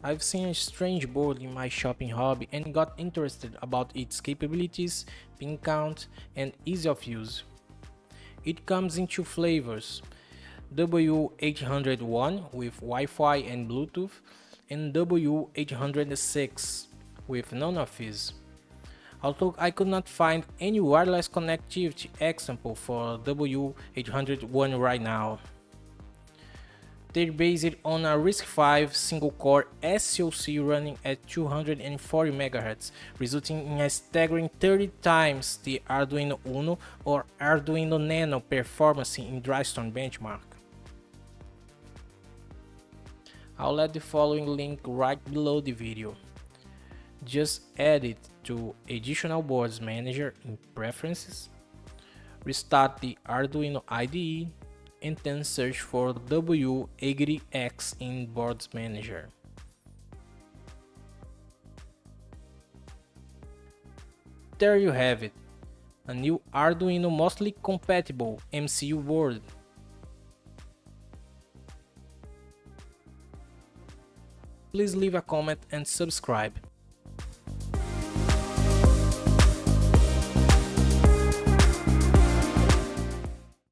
I've seen a strange board in my shopping hobby and got interested about its capabilities, pin count, and ease of use. It comes in two flavors: W801 with Wi-Fi and Bluetooth, and W806 with none of these. Although I could not find any wireless connectivity example for W801 right now. They're based on a RISC-V single-core SoC running at 240 MHz, resulting in a staggering 30 times the Arduino Uno or Arduino Nano performance in Drystone benchmark. I'll add the following link right below the video. Just add it to Additional Boards Manager in Preferences, restart the Arduino IDE, and then search for W806 in Boards Manager. There you have it, a new Arduino mostly compatible MCU board. Please leave a comment and subscribe.